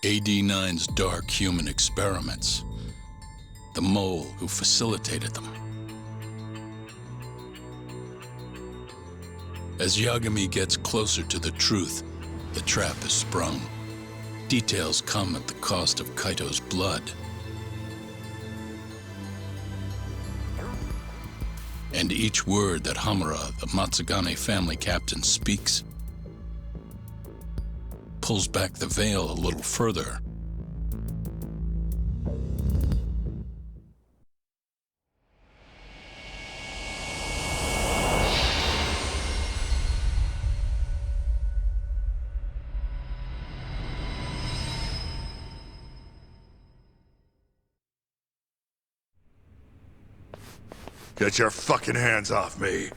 AD-9's dark human experiments. The mole who facilitated them. As Yagami gets closer to the truth, the trap is sprung. Details come at the cost of Kaito's blood. And each word that Hamura, the Matsugane family captain, speaks pulls back the veil a little further. Get your fucking hands off me!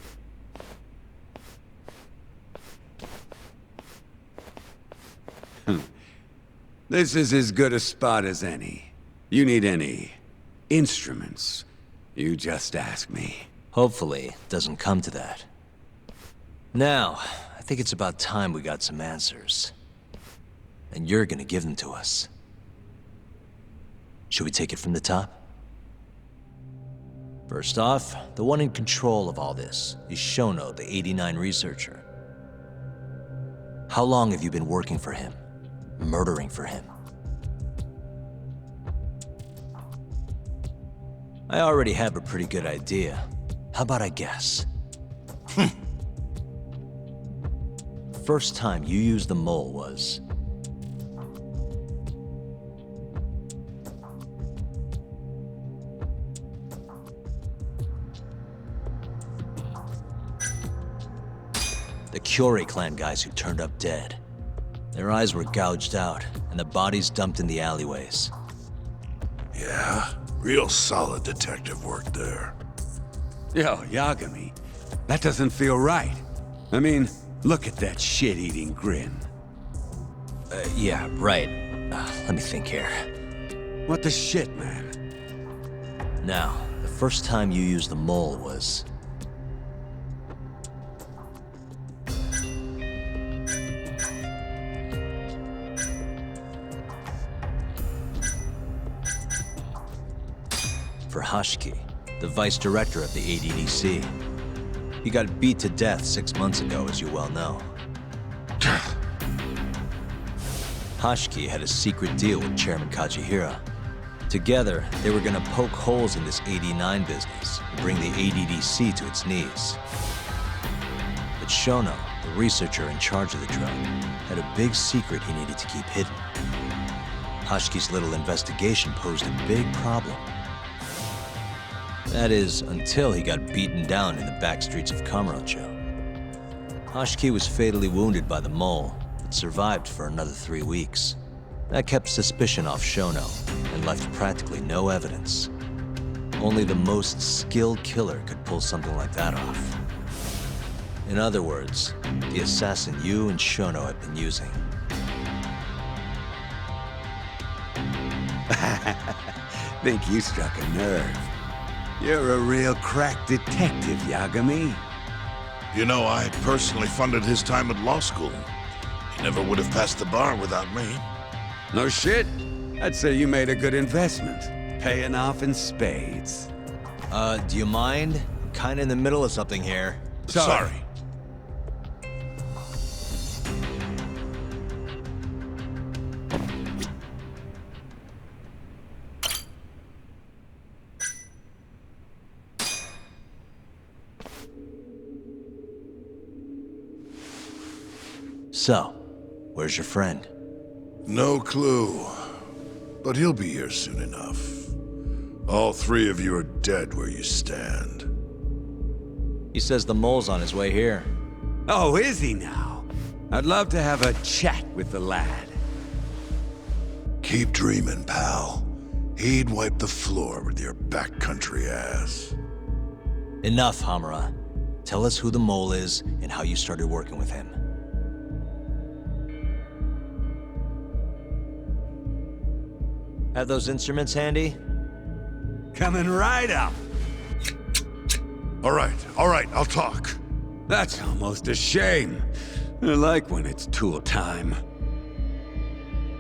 This is as good a spot as any. You need any instruments, you just ask me. Hopefully, it doesn't come to that. Now, I think it's about time we got some answers. And you're gonna give them to us. Should we take it from the top? First off, the one in control of all this is Shono, the 89 researcher. How long have you been working for him? Murdering for him? I already have a pretty good idea. How about I guess? First time you used the mole was... the Kyorei clan guys who turned up dead. Their eyes were gouged out, and the bodies dumped in the alleyways. Yeah, real solid detective work there. Yo, Yagami, that doesn't feel right. I mean, look at that shit-eating grin. Yeah, right. Let me think here. What the shit, man? Now, the first time you used the mole was... for Hashiki, the vice director of the ADDC. He got beat to death 6 months ago, as you well know. Hashiki had a secret deal with Chairman Kajihira. Together, they were gonna poke holes in this 89 business and bring the ADDC to its knees. But Shono, the researcher in charge of the drug, had a big secret he needed to keep hidden. Hashiki's little investigation posed a big problem. That is, until he got beaten down in the back streets of Kamurocho. Hashiki was fatally wounded by the mole, but survived for another 3 weeks. That kept suspicion off Shono, and left practically no evidence. Only the most skilled killer could pull something like that off. In other words, the assassin you and Shono have been using. Think you struck a nerve. You're a real crack detective, Yagami. You know, I personally funded his time at law school. He never would have passed the bar without me. No shit. I'd say you made a good investment. Paying off in spades. Do you mind? I'm kinda in the middle of something here. Sorry. So, where's your friend? No clue. But he'll be here soon enough. All 3 of you are dead where you stand. He says the mole's on his way here. Oh, is he now? I'd love to have a chat with the lad. Keep dreaming, pal. He'd wipe the floor with your backcountry ass. Enough, Hamura. Tell us who the mole is and how you started working with him. Have those instruments handy? Coming right up. All right, I'll talk. That's almost a shame. I like when it's tool time.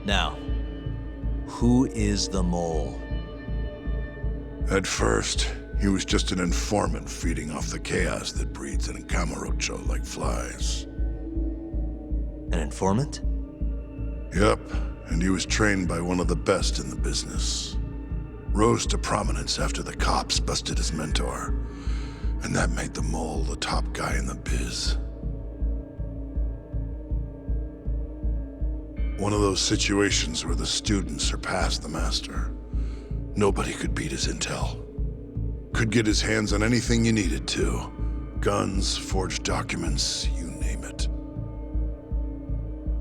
Now, Who is the mole? At first, he was just an informant feeding off the chaos that breeds in Camarocho like flies. An informant? Yep, and he was trained by one of the best in the business. Rose to prominence after the cops busted his mentor, and that made the mole the top guy in the biz. One of those situations where the student surpassed the master. Nobody could beat his intel. Could get his hands on anything you needed to. Guns, forged documents, you name it.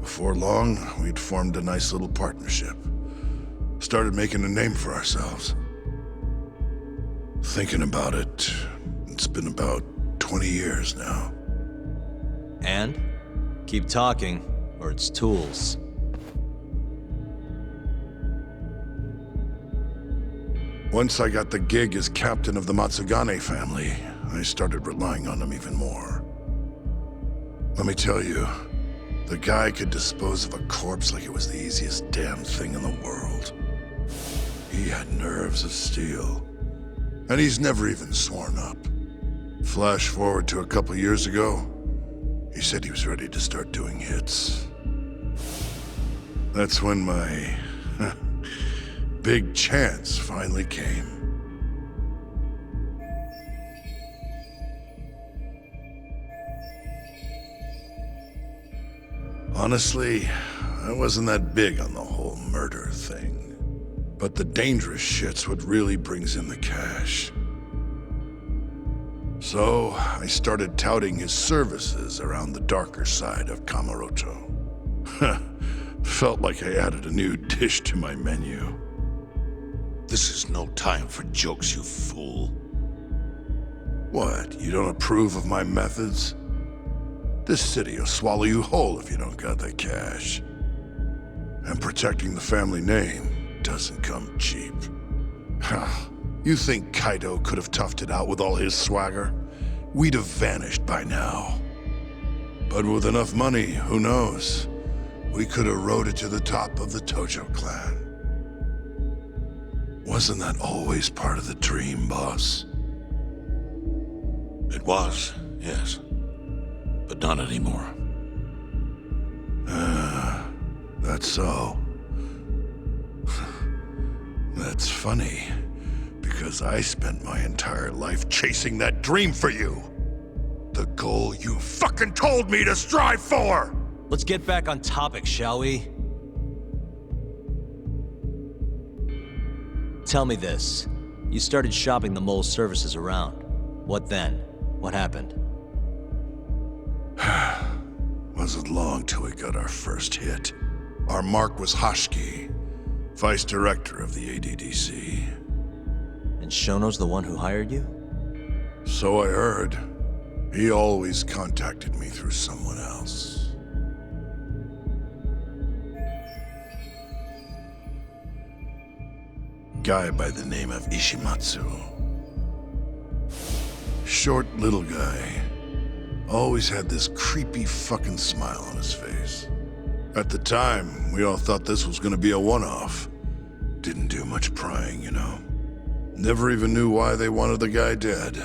Before long, we'd formed a nice little partnership. Started making a name for ourselves. Thinking about it, it's been about 20 years now. And? Keep talking, or it's tools. Once I got the gig as captain of the Matsugane family, I started relying on him even more. Let me tell you, the guy could dispose of a corpse like it was the easiest damn thing in the world. He had nerves of steel. And he's never even sworn up. Flash forward to a couple years ago, he said he was ready to start doing hits. That's when my big chance finally came. Honestly, I wasn't that big on the whole murder thing. But the dangerous shit's what really brings in the cash. So, I started touting his services around the darker side of Camarocho. Felt like I added a new dish to my menu. This is no time for jokes, you fool. What, you don't approve of my methods? This city will swallow you whole if you don't got the cash. And protecting the family name doesn't come cheap. You think Kaido could have toughed it out with all his swagger? We'd have vanished by now. But with enough money, who knows? We could have rode it to the top of the Tojo clan. Wasn't that always part of the dream, boss? It was, yes. But not anymore. That's so. That's funny, because I spent my entire life chasing that dream for you. The goal you fucking told me to strive for! Let's get back on topic, shall we? Tell me this. You started shopping the mole's services around. What then? What happened? Wasn't long till we got our first hit. Our mark was Hoshiki, vice director of the ADDC. And Shono's the one who hired you? So I heard. He always contacted me through someone else. Guy by the name of Ishimatsu. Short little guy. Always had this creepy fucking smile on his face. At the time, we all thought this was gonna be a one-off. Didn't do much prying, you know. Never even knew why they wanted the guy dead.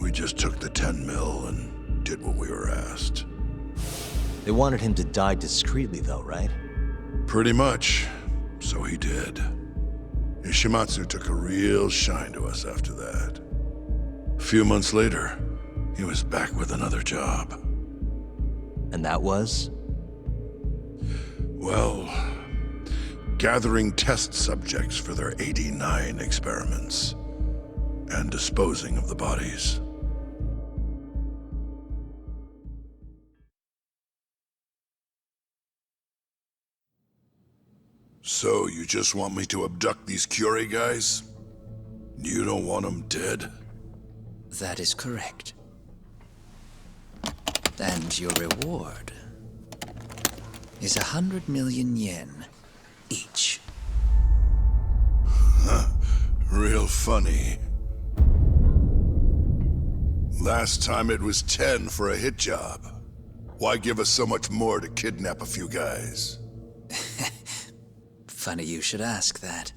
We just took the 10 mil and did what we were asked. They wanted him to die discreetly though, right? Pretty much. So he did. Ishimatsu took a real shine to us after that. A few months later, he was back with another job. And that was? Well, gathering test subjects for their 89 experiments and disposing of the bodies. So, you just want me to abduct these Curie guys? You don't want them dead? That is correct. And your reward is 100 million yen each. Real funny. Last time it was 10 for a hit job. Why give us so much more to kidnap a few guys? Funny you should ask that.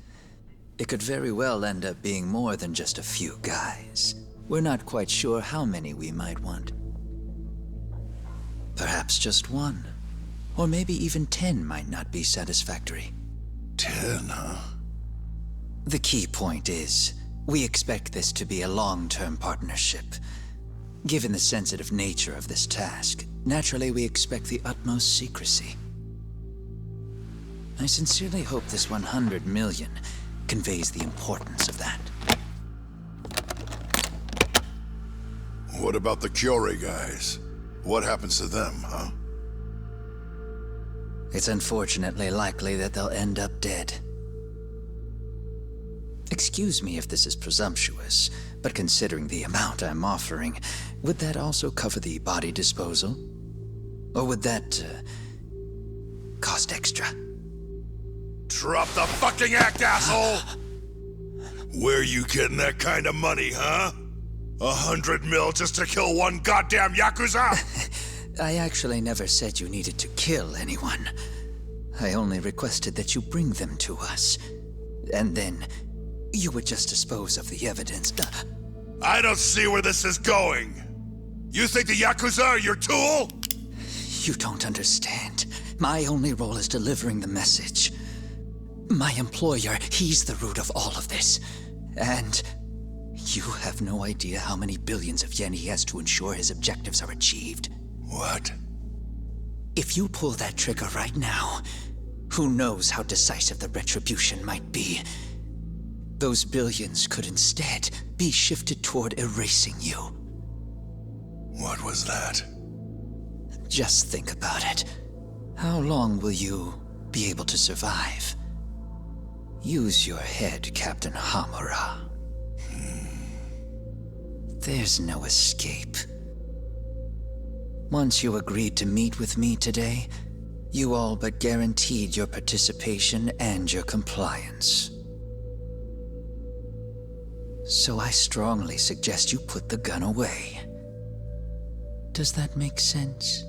It could very well end up being more than just a few guys. We're not quite sure how many we might want. Perhaps just one. Or maybe even 10 might not be satisfactory. 10, huh? The key point is, we expect this to be a long-term partnership. Given the sensitive nature of this task, naturally we expect the utmost secrecy. I sincerely hope this 100 million conveys the importance of that. What about the Kyore guys? What happens to them, huh? It's unfortunately likely that they'll end up dead. Excuse me if this is presumptuous, but considering the amount I'm offering, would that also cover the body disposal? Or would that, cost extra? Drop the fucking act, asshole! Where you getting that kind of money, huh? 100 mil just to kill one goddamn Yakuza? I actually never said you needed to kill anyone. I only requested that you bring them to us. And then, you would just dispose of the evidence. I don't see where this is going. You think the Yakuza are your tool? You don't understand. My only role is delivering the message. My employer, he's the root of all of this. And you have no idea how many billions of yen he has to ensure his objectives are achieved. What? If you pull that trigger right now, who knows how decisive the retribution might be. Those billions could instead be shifted toward erasing you. What was that? Just think about it. How long will you be able to survive? Use your head, Captain Hamura. There's no escape. Once you agreed to meet with me today, you all but guaranteed your participation and your compliance. So I strongly suggest you put the gun away. Does that make sense?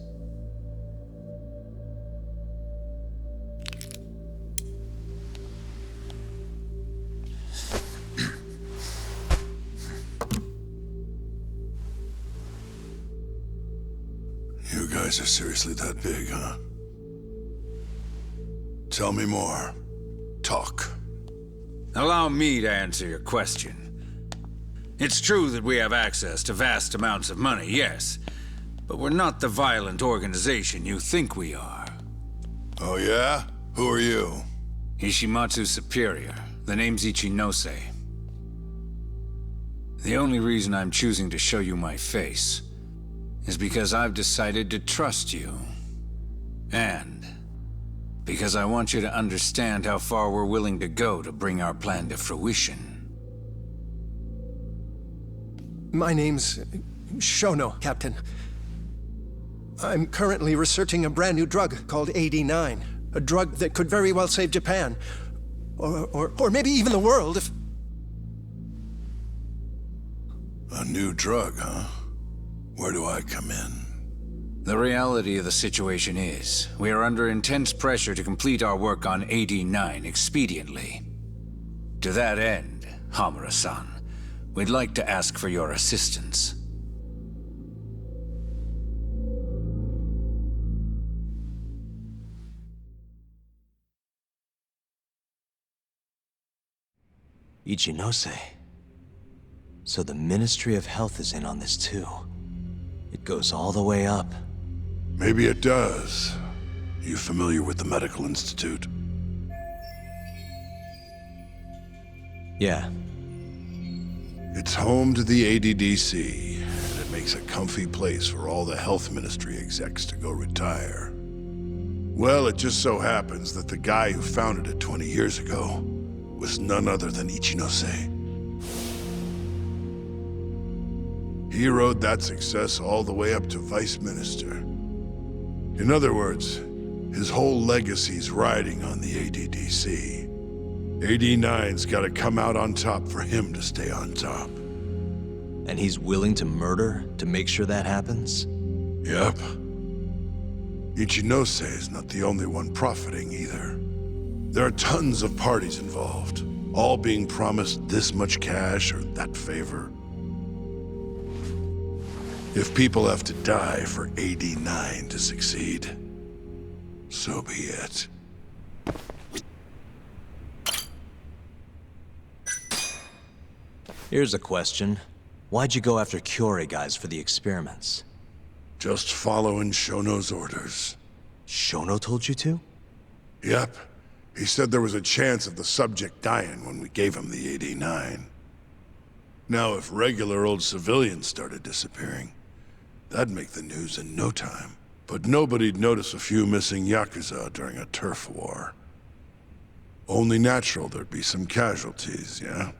You guys are seriously that big, huh? Tell me more. Talk. Allow me to answer your question. It's true that we have access to vast amounts of money, yes. But we're not the violent organization you think we are. Oh yeah? Who are you? Ishimatsu's superior. The name's Ichinose. The only reason I'm choosing to show you my face is because I've decided to trust you. And because I want you to understand how far we're willing to go to bring our plan to fruition. My name's Shono, Captain. I'm currently researching a brand new drug called 89. A drug that could very well save Japan. Or maybe even the world if... A new drug, huh? Where do I come in? The reality of the situation is, we are under intense pressure to complete our work on 89 expediently. To that end, Hamura-san, we'd like to ask for your assistance. Ichinose. So the Ministry of Health is in on this too. It goes all the way up. Maybe it does. You familiar with the Medical Institute? Yeah. It's home to the ADDC, and it makes a comfy place for all the health ministry execs to go retire. Well, it just so happens that the guy who founded it 20 years ago was none other than Ichinose. He rode that success all the way up to Vice Minister. In other words, his whole legacy's riding on the ADDC. 89's gotta come out on top for him to stay on top. And he's willing to murder to make sure that happens? Yep. Ichinose is not the only one profiting either. There are tons of parties involved, all being promised this much cash or that favor. If people have to die for 89 to succeed, so be it. Here's a question. Why'd you go after Curie guys for the experiments? Just following Shono's orders. Shono told you to? Yep. He said there was a chance of the subject dying when we gave him the 89. Now, if regular old civilians started disappearing, that'd make the news in no time. But nobody'd notice a few missing Yakuza during a turf war. Only natural there'd be some casualties, yeah?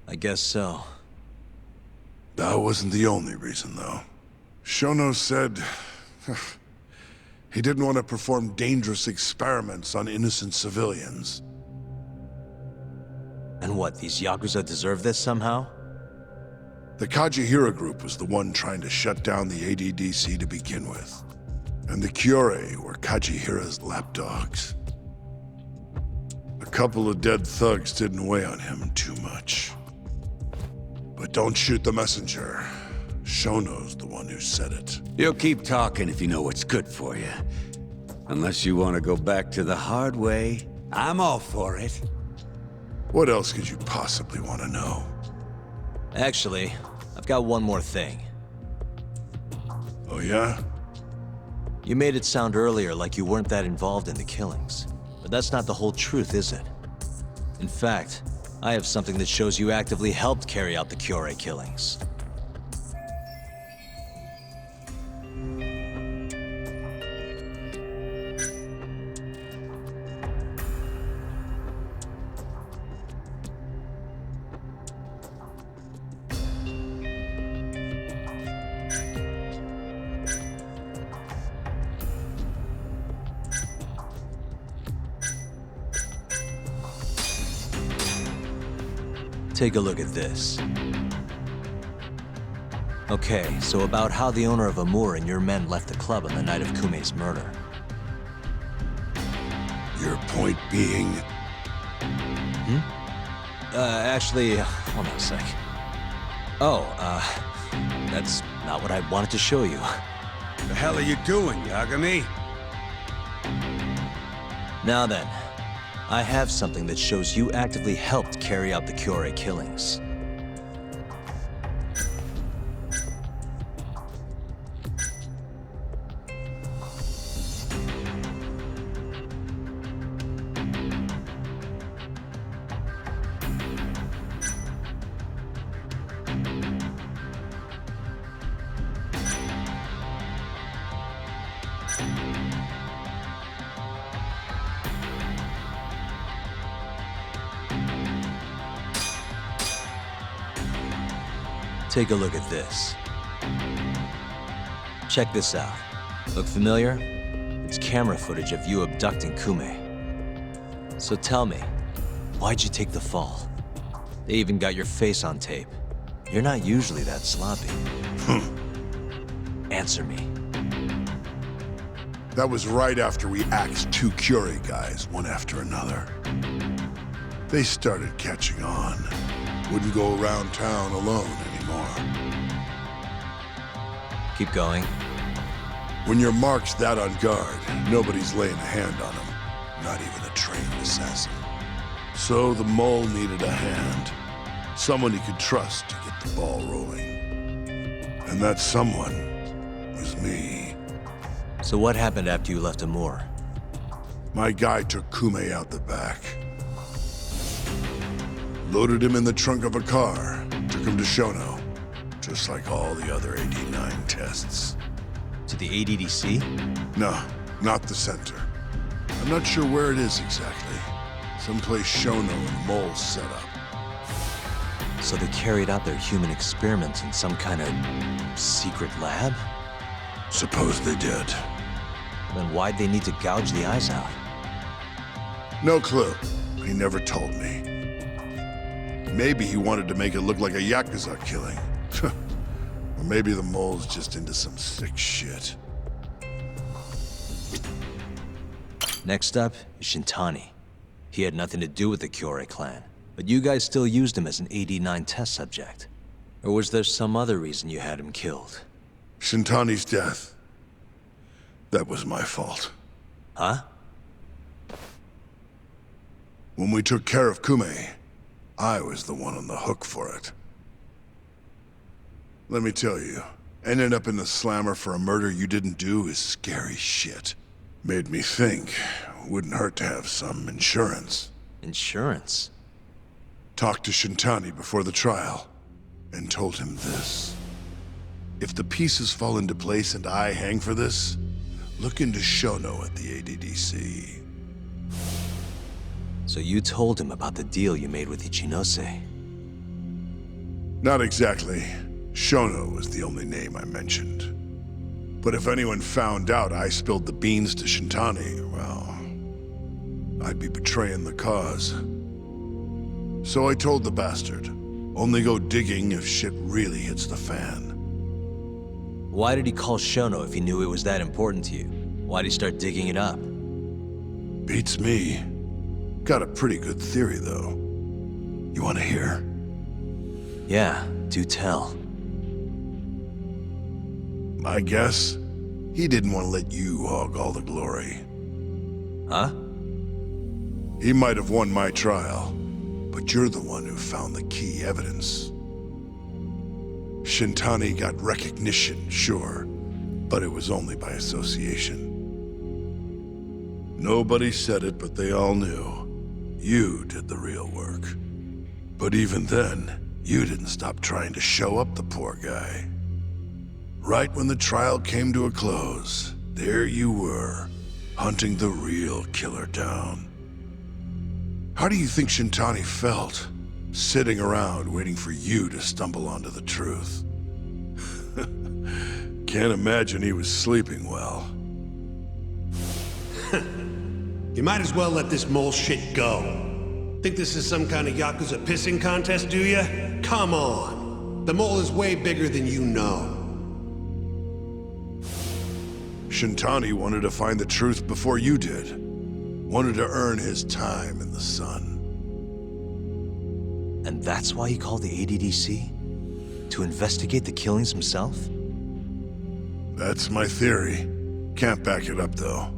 I guess so. That wasn't the only reason, though. Shono said he didn't want to perform dangerous experiments on innocent civilians. And what, these Yakuza deserve this somehow? The Kajihira group was the one trying to shut down the ADDC to begin with. And the Kyore were Kajihira's lapdogs. A couple of dead thugs didn't weigh on him too much. But don't shoot the messenger. Shono's the one who said it. You'll keep talking if you know what's good for you. Unless you want to go back to the hard way, I'm all for it. What else could you possibly want to know? Actually, I've got one more thing. Oh yeah? You made it sound earlier like you weren't that involved in the killings. But that's not the whole truth, is it? In fact, I have something that shows you actively helped carry out the Kyore killings. Take a look at this. Okay, so about how the owner of Amur and your men left the club on the night of Kume's murder. Your point being? Actually, hold on a sec. Oh, that's not what I wanted to show you. The hell are you doing, Yagami? Now then, I have something that shows you actively helped carry out the Kyore killings. Take a look at this. Check this out. Look familiar? It's camera footage of you abducting Kume. So tell me, why'd you take the fall? They even got your face on tape. You're not usually that sloppy. Answer me. That was right after we axed two Curie guys, one after another. They started catching on. Wouldn't go around town alone anymore. Keep going. When your mark's that on guard, nobody's laying a hand on him. Not even a trained assassin. So the mole needed a hand. Someone he could trust to get the ball rolling. And that someone was me. So what happened after you left Amur? My guy took Kume out the back. Loaded him in the trunk of a car. Took him to Shono. Just like all the other 89 tests. To the ADDC? No, not the center. I'm not sure where it is exactly. Someplace Shono and Mole set up. So they carried out their human experiments in some kind of secret lab? Suppose they did. Then why'd they need to gouge the eyes out? No clue. He never told me. Maybe he wanted to make it look like a Yakuza killing. Or maybe the mole's just into some sick shit. Next up is Shintani. He had nothing to do with the Kyorei clan, but you guys still used him as an 89 test subject. Or was there some other reason you had him killed? Shintani's death. That was my fault. Huh? When we took care of Kume, I was the one on the hook for it. Let me tell you, ending up in the slammer for a murder you didn't do is scary shit. Made me think, wouldn't hurt to have some insurance. Insurance? Talked to Shintani before the trial, and told him this. If the pieces fall into place and I hang for this, look into Shono at the ADDC. So you told him about the deal you made with Ichinose? Not exactly. Shono was the only name I mentioned. But if anyone found out I spilled the beans to Shintani, well, I'd be betraying the cause. So I told the bastard, only go digging if shit really hits the fan. Why did he call Shono if he knew it was that important to you? Why'd he start digging it up? Beats me. Got a pretty good theory, though. You want to hear? Yeah, do tell. I guess he didn't want to let you hog all the glory. Huh? He might have won my trial, but you're the one who found the key evidence. Shintani got recognition, sure, but it was only by association. Nobody said it, but they all knew. You did the real work. But even then, you didn't stop trying to show up the poor guy. Right when the trial came to a close, there you were, hunting the real killer down. How do you think Shintani felt, sitting around waiting for you to stumble onto the truth? Can't imagine he was sleeping well. You might as well let this mole shit go. Think this is some kind of Yakuza pissing contest, do ya? Come on. The mole is way bigger than you know. Shintani wanted to find the truth before you did. Wanted to earn his time in the sun. And that's why he called the ADDC? To investigate the killings himself? That's my theory. Can't back it up, though.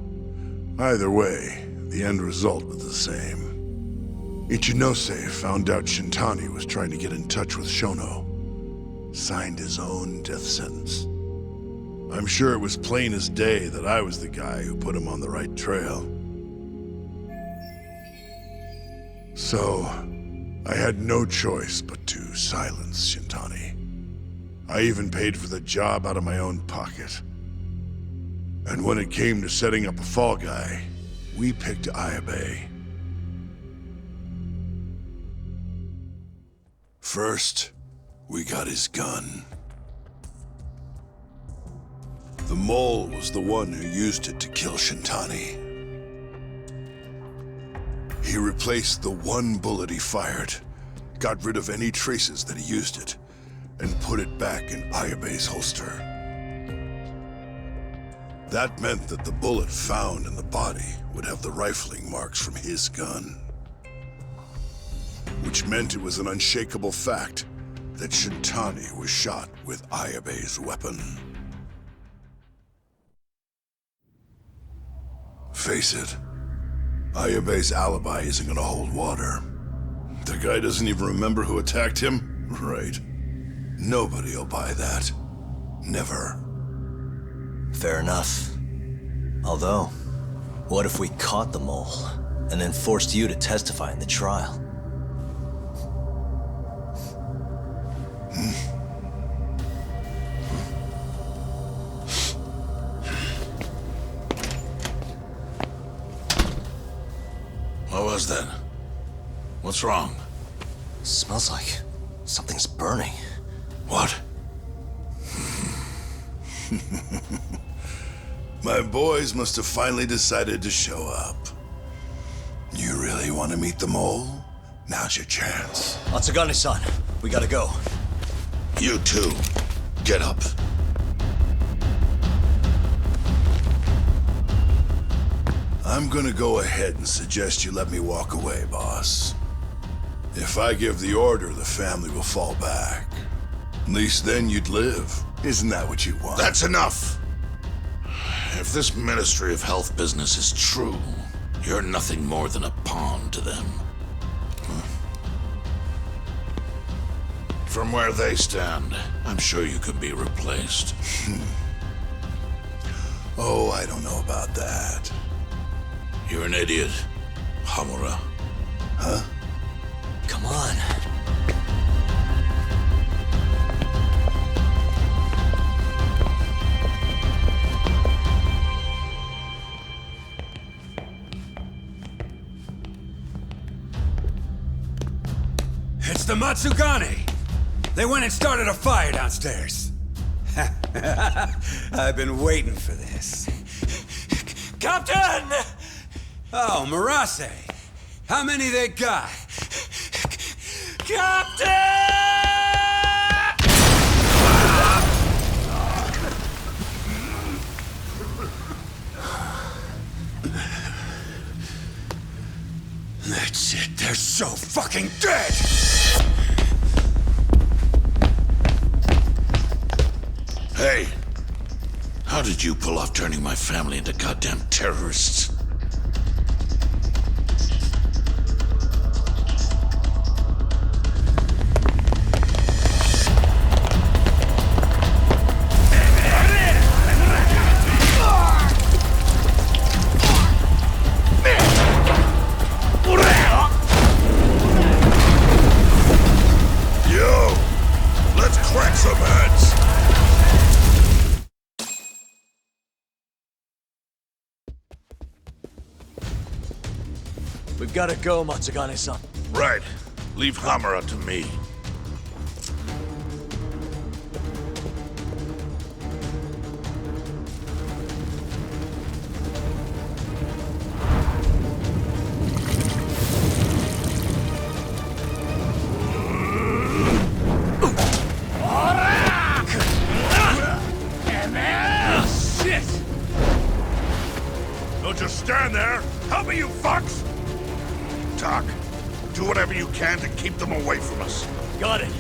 Either way, the end result was the same. Ichinose found out Shintani was trying to get in touch with Shono. Signed his own death sentence. I'm sure it was plain as day that I was the guy who put him on the right trail. So, I had no choice but to silence Shintani. I even paid for the job out of my own pocket. And when it came to setting up a fall guy, we picked Ayabe. First, we got his gun. The mole was the one who used it to kill Shintani. He replaced the one bullet he fired, got rid of any traces that he used it, and put it back in Ayabe's holster. That meant that the bullet found in the body would have the rifling marks from his gun. Which meant it was an unshakable fact that Shintani was shot with Ayabe's weapon. Face it, Ayabe's alibi isn't gonna hold water. The guy doesn't even remember who attacked him? Right. Nobody'll buy that. Never. Fair enough. Although, what if we caught the mole, and then forced you to testify in the trial? What was that? What's wrong? Smells like something's burning. What? My boys must have finally decided to show up. You really want to meet the mole? Now's your chance. Atsugane-san, we gotta go. You too. Get up. I'm gonna go ahead and suggest you let me walk away, boss. If I give the order, the family will fall back. At least then you'd live. Isn't that what you want? That's enough! If this Ministry of Health business is true, you're nothing more than a pawn to them. From where they stand, I'm sure you can be replaced. Oh, I don't know about that. You're an idiot, Hamura. Huh? Come on. It's the Matsugane! They went and started a fire downstairs. I've been waiting for this. Captain! Oh, Marase! How many they got? Captain! That's it, they're so fucking dead! Hey! How did you pull off turning my family into goddamn terrorists? Yo! Let's crack some heads! We've gotta go, Matsugane-san. Right. Leave Hamura to me. Don't just stand there! Help me, you fucks! Doc, do whatever you can to keep them away from us. Got it.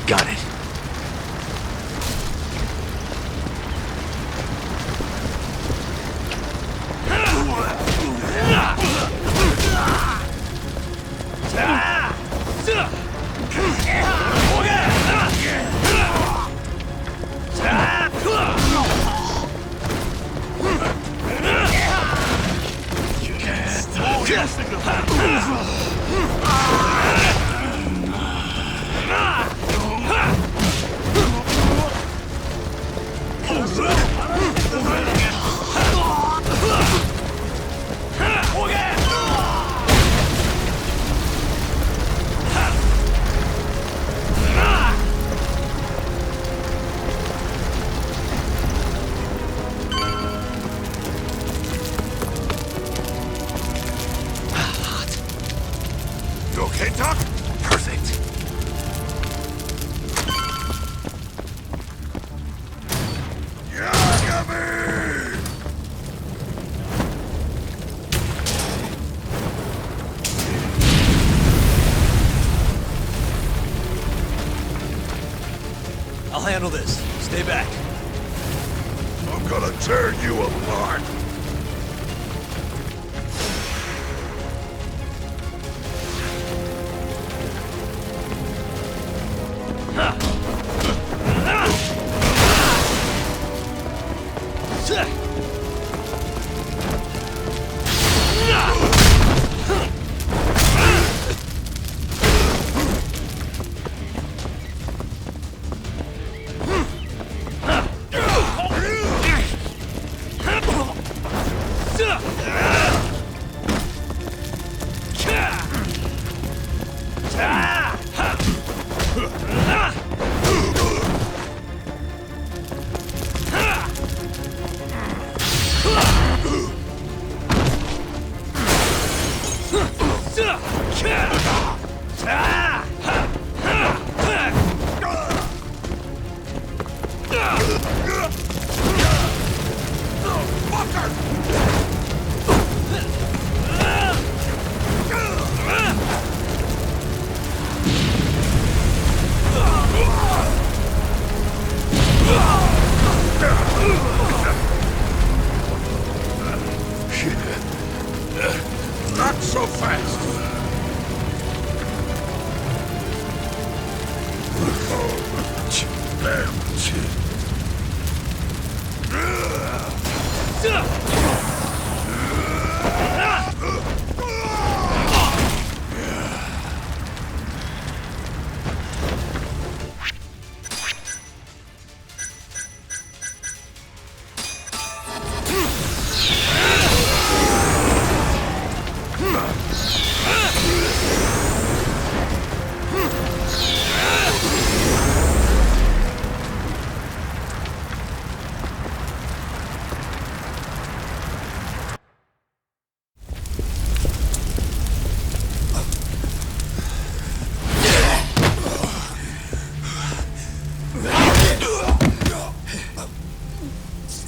Got it. You okay, Doc? Perfect. handle this. Stay back. I'm gonna tear you apart. Not so fast!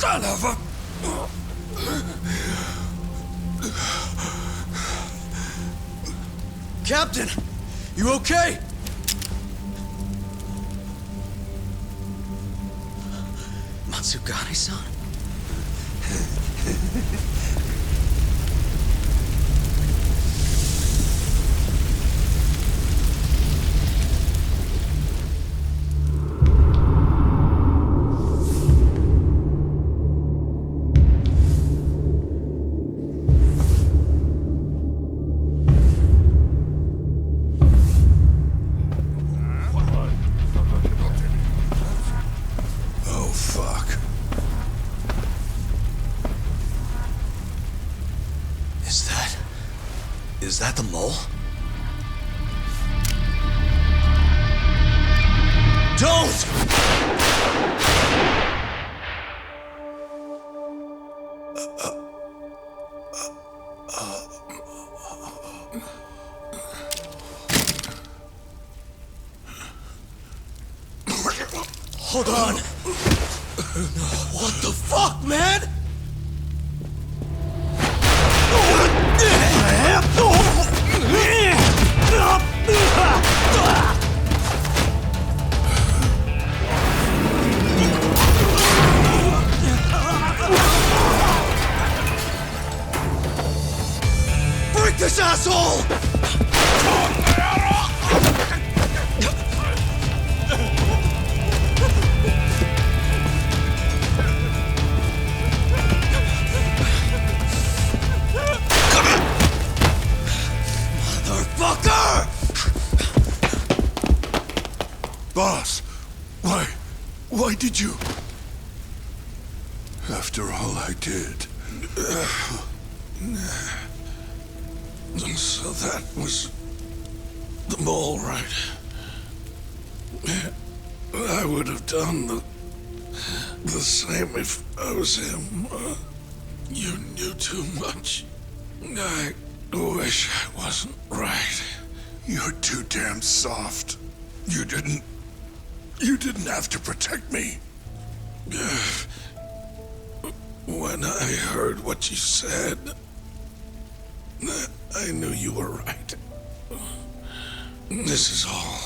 Son of a... Captain! You okay? Matsugane-san? Is that the mole? Don't! Hold on! What the fuck, man? Break this asshole! Motherfucker! Boss, why did you... After all I did... So that was the mole, right? I would have done the same if I was him. You knew too much. I wish I wasn't right. You're too damn soft. You didn't have to protect me. When I heard what you said, I knew you were right. This is all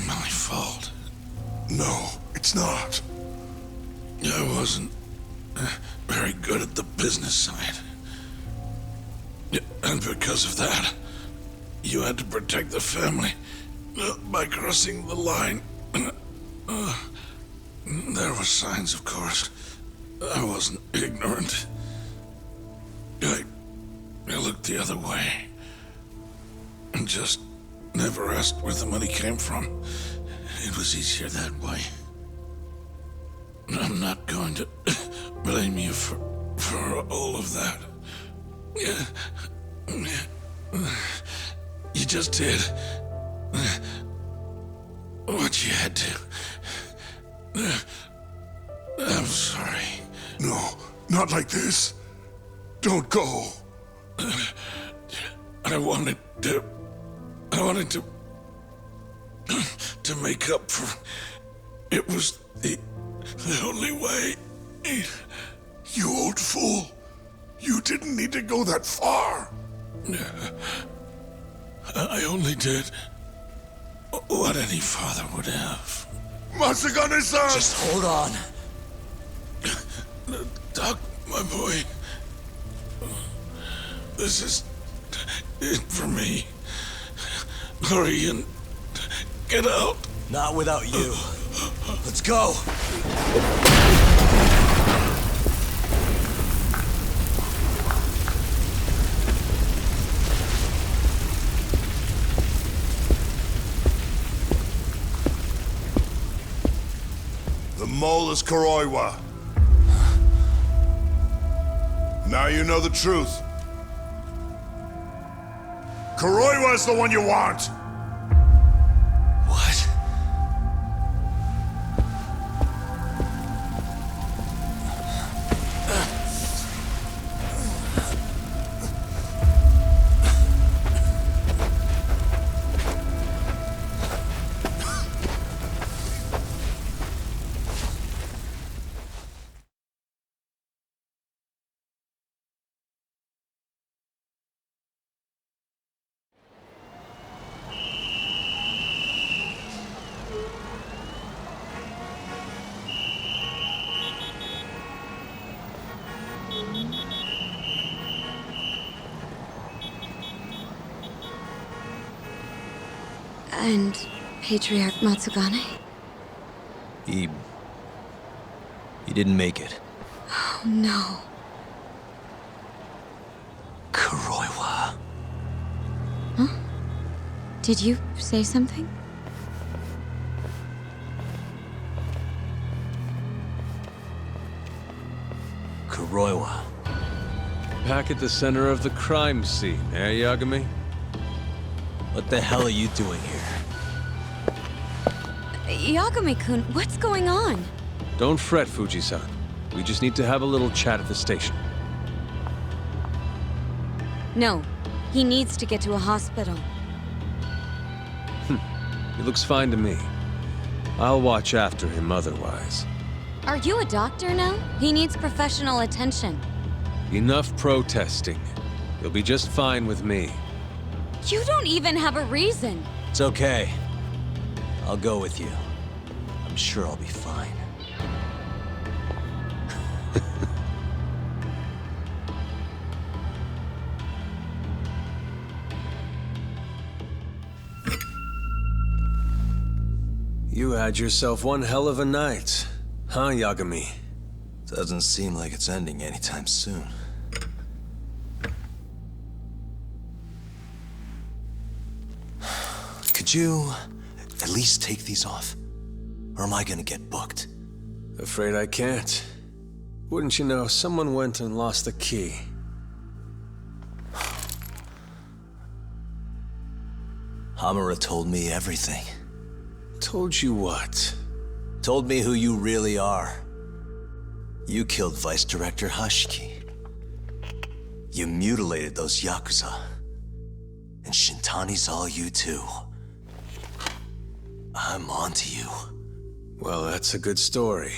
my fault. No, it's not. I wasn't very good at the business side. And because of that, you had to protect the family by crossing the line. There were signs, of course. I wasn't ignorant. I looked the other way. And just never asked where the money came from. It was easier that way. I'm not going to blame you for all of that. You just did what you had to. I'm sorry. No, not like this. Don't go. I wanted to make up for. It was the only way. You old fool. You didn't need to go that far. I only did what any father would have. Matsugane-san! Just hold on. Doc, my boy. This is it for me. Hurry and get out. Not without you. Let's go. The mole is Kuroiwa. Now you know the truth. Kuroiwa is the one you want. What? And Patriarch Matsugane? He didn't make it. Oh, no. Kuroiwa. Huh? Did you say something? Kuroiwa. Back at the center of the crime scene, Yagami? What the hell are you doing here? Yagami-kun, what's going on? Don't fret, Fuji-san. We just need to have a little chat at the station. No, he needs to get to a hospital. He looks fine to me. I'll watch after him otherwise. Are you a doctor now? He needs professional attention. Enough protesting. He'll be just fine with me. You don't even have a reason. It's okay. I'll go with you. I'm sure I'll be fine. You had yourself one hell of a night, huh, Yagami? Doesn't seem like it's ending anytime soon. Could you at least take these off? Or am I gonna get booked? Afraid I can't. Wouldn't you know, someone went and lost the key. Hamura told me everything. Told you what? Told me who you really are. You killed Vice Director Hashiki. You mutilated those Yakuza. And Shintani's all you too. I'm onto you. Well, that's a good story.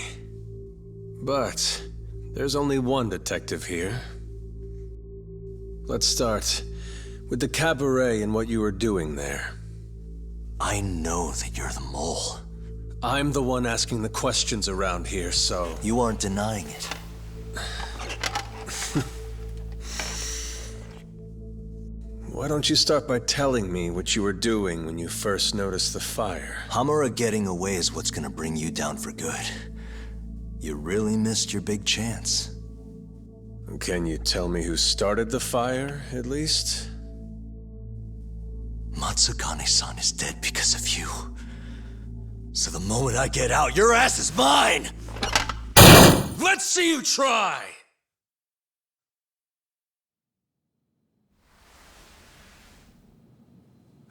But there's only one detective here. Let's start with the cabaret and what you were doing there. I know that you're the mole. I'm the one asking the questions around here, so... You aren't denying it. Why don't you start by telling me what you were doing when you first noticed the fire? Hamura getting away is what's gonna bring you down for good. You really missed your big chance. Can you tell me who started the fire, at least? Matsugane-san is dead because of you. So the moment I get out, your ass is mine! Let's see you try!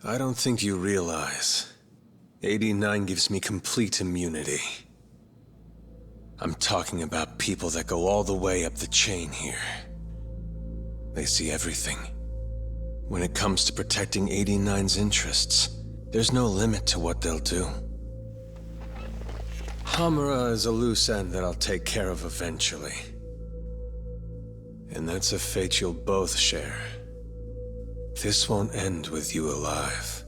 I don't think you realize. 89 gives me complete immunity. I'm talking about people that go all the way up the chain here. They see everything. When it comes to protecting 89's interests, there's no limit to what they'll do. Hamura is a loose end that I'll take care of eventually. And that's a fate you'll both share. This won't end with you alive.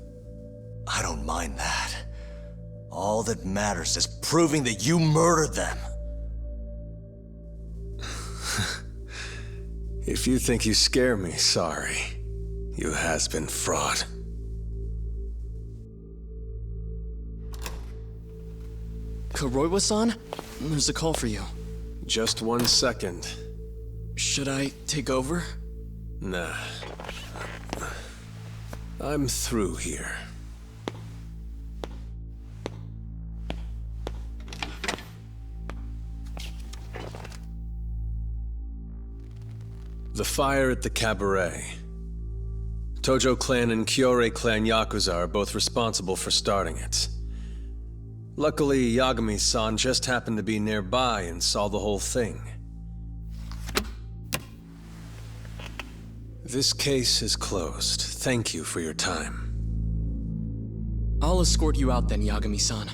I don't mind that. All that matters is proving that you murdered them. If you think you scare me, sorry. You has-been fraud. Kuroiwa-san? There's a call for you. Just 1 second. Should I take over? Nah. I'm through here. The fire at the cabaret. Tojo clan and Kyorei clan Yakuza are both responsible for starting it. Luckily, Yagami-san just happened to be nearby and saw the whole thing. This case is closed. Thank you for your time. I'll escort you out then, Yagami-san.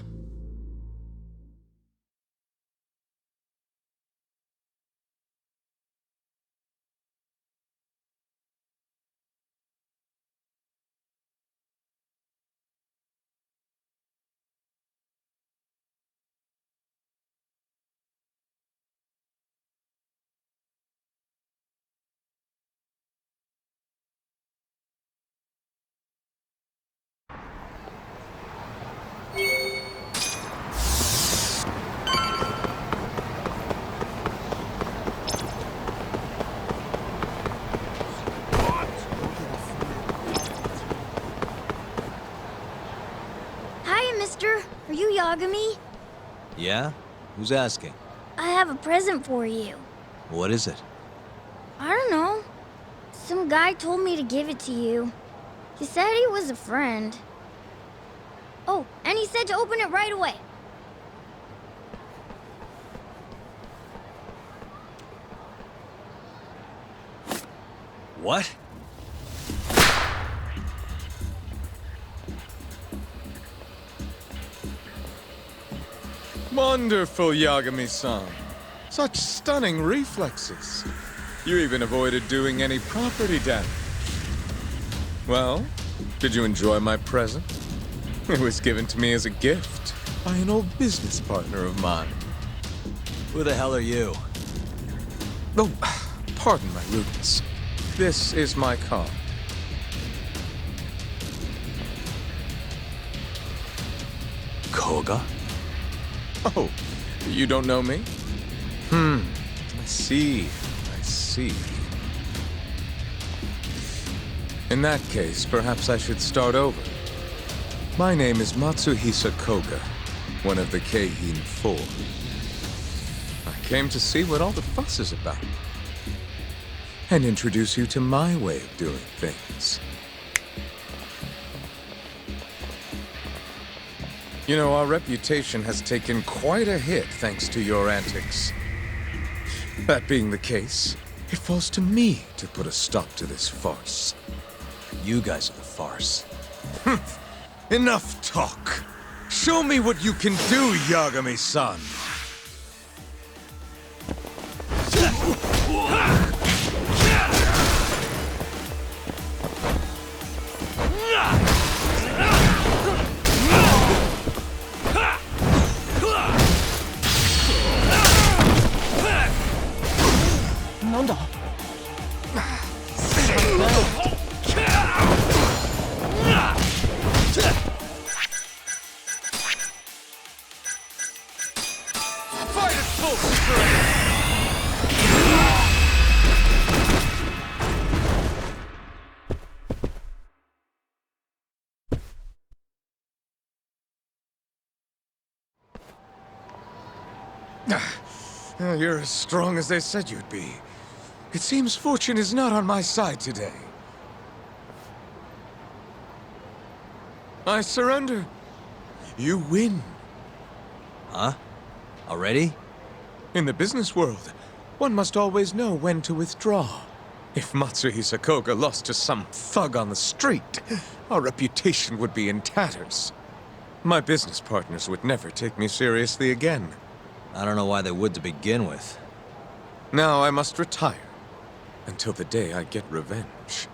Are you Yagami? Yeah? Who's asking? I have a present for you. What is it? I don't know. Some guy told me to give it to you. He said he was a friend. Oh, and he said to open it right away. What? Wonderful, Yagami-san. Such stunning reflexes. You even avoided doing any property damage. Well, did you enjoy my present? It was given to me as a gift by an old business partner of mine. Who the hell are you? Oh, pardon my rudeness. This is my car. Koga? Oh, you don't know me? I see. In that case, perhaps I should start over. My name is Matsuhisa Koga, one of the Keihin Four. I came to see what all the fuss is about, and introduce you to my way of doing things. You know, our reputation has taken quite a hit thanks to your antics. That being the case, it falls to me to put a stop to this farce. You guys are the farce. Enough talk. Show me what you can do, Yagami-san. You're as strong as they said you'd be. It seems fortune is not on my side today. I surrender. You win. Huh? Already? In the business world, one must always know when to withdraw. If Matsuhi Sakoga lost to some thug on the street, our reputation would be in tatters. My business partners would never take me seriously again. I don't know why they would to begin with. Now I must retire, until the day I get revenge.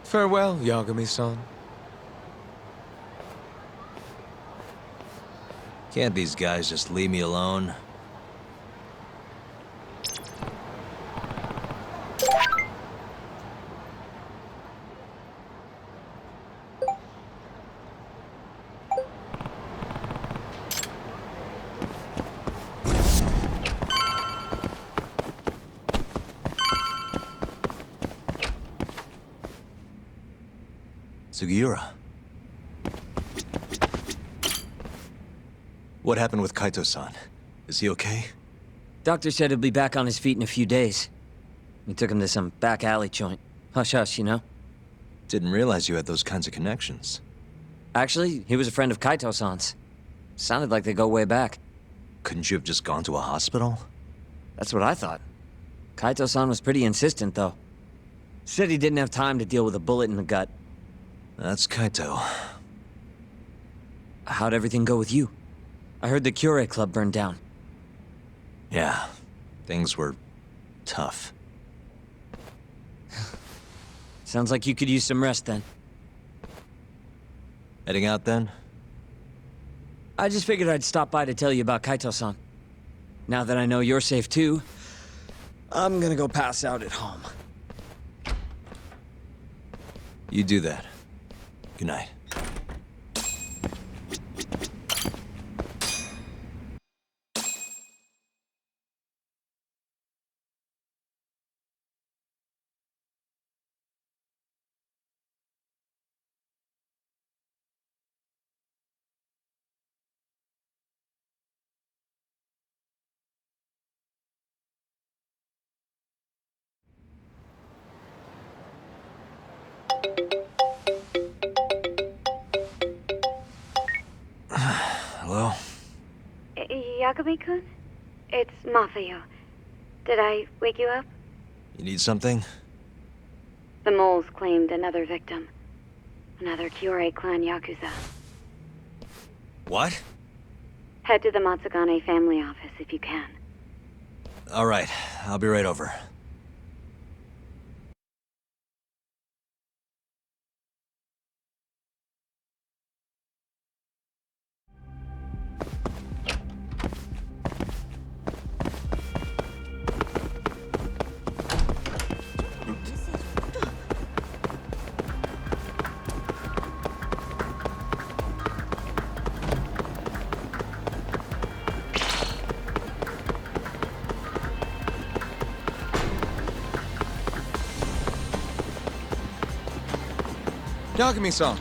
Farewell, Yagami-san. Can't these guys just leave me alone? Sugiura. What happened with Kaito-san? Is he okay? Doctor said he'll be back on his feet in a few days. We took him to some back alley joint. Hush-hush, you know? Didn't realize you had those kinds of connections. Actually, he was a friend of Kaito-san's. Sounded like they go way back. Couldn't you have just gone to a hospital? That's what I thought. Kaito-san was pretty insistent, though. Said he didn't have time to deal with a bullet in the gut. That's Kaito. How'd everything go with you? I heard the Cure Club burned down. Yeah, things were tough. Sounds like you could use some rest then. Heading out then? I just figured I'd stop by to tell you about Kaito-san. Now that I know you're safe too, I'm gonna go pass out at home. You do that. Good night. Hello? Yagami-kun? It's Mafuyu. Did I wake you up? You need something? The moles claimed another victim. Another Kyorei clan Yakuza. What? Head to the Matsugane family office if you can. All right, I'll be right over. Yagami-san.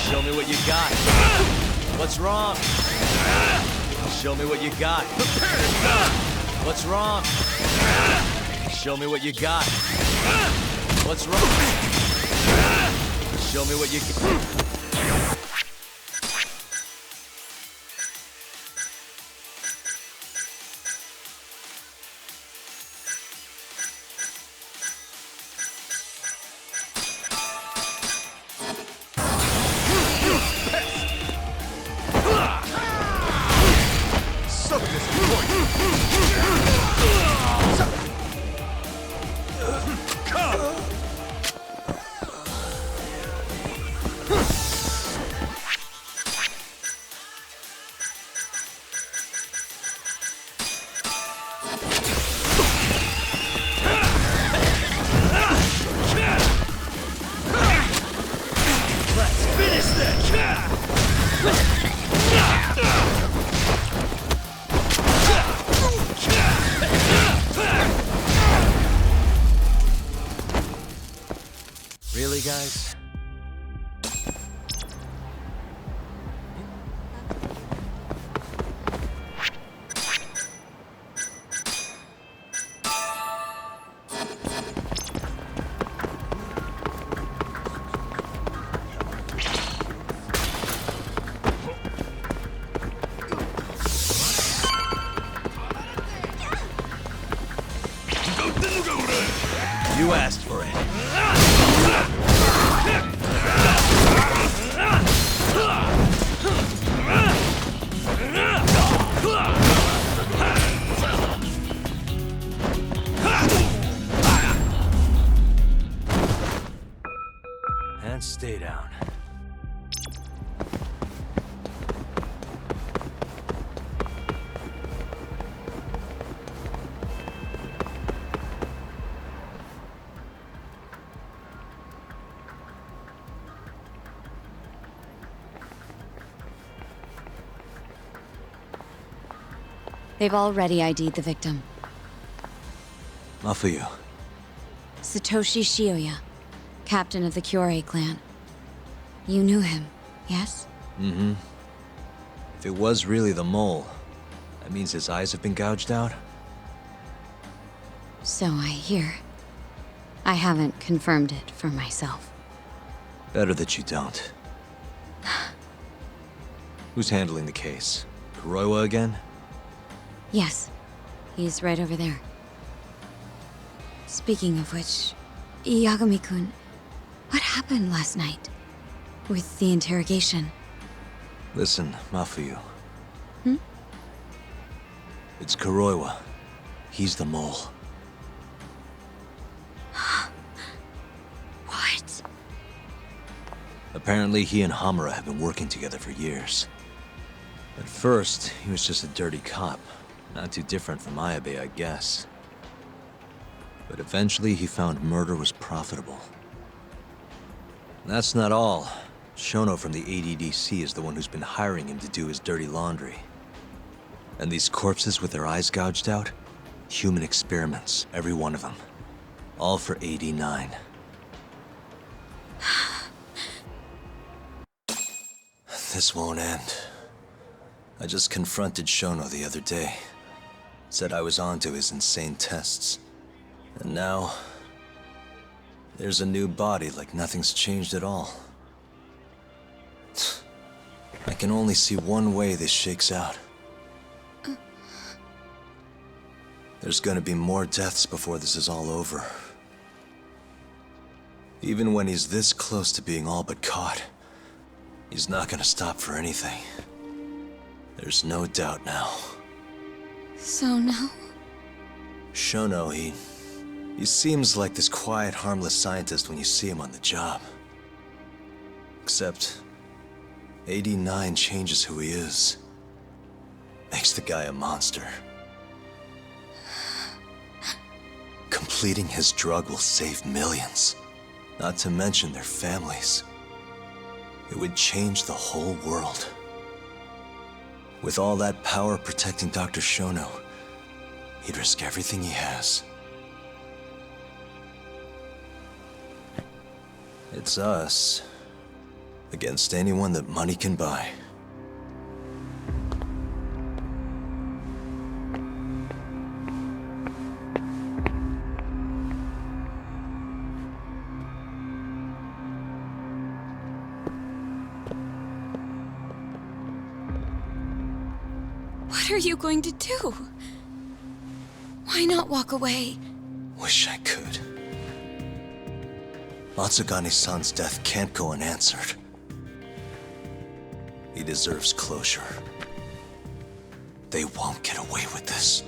Show me what you got. What's wrong? Show me what you got. What's wrong? Show me what you got. What's wrong? Show me what you got. Really, guys? You asked for it. And stay down. They've already ID'd the victim. Mafuyu. Satoshi Shioya, captain of the Kyorei clan. You knew him, yes? Mm-hmm. If it was really the mole, that means his eyes have been gouged out? So I hear. I haven't confirmed it for myself. Better that you don't. Who's handling the case? Kuroiwa again? Yes, he's right over there. Speaking of which, Yagami-kun, what happened last night? With the interrogation? Listen, Mafuyu. Hmm? It's Kuroiwa. He's the mole. What? Apparently he and Hamura have been working together for years. At first, he was just a dirty cop. Not too different from Ayabe, I guess. But eventually he found murder was profitable. And that's not all. Shono from the ADDC is the one who's been hiring him to do his dirty laundry. And these corpses with their eyes gouged out? Human experiments, every one of them. All for 89. This won't end. I just confronted Shono the other day. Said I was onto his insane tests. And now, there's a new body like nothing's changed at all. I can only see one way this shakes out. There's gonna be more deaths before this is all over. Even when he's this close to being all but caught, he's not gonna stop for anything. There's no doubt now. So now? Shono, he seems like this quiet, harmless scientist when you see him on the job. Except, 89 changes who he is. Makes the guy a monster. Completing his drug will save millions, not to mention their families. It would change the whole world. With all that power protecting Dr. Shono, he'd risk everything he has. It's us against anyone that money can buy. What are you going to do? Why not walk away? Wish I could. Matsugane-san's death can't go unanswered. He deserves closure. They won't get away with this.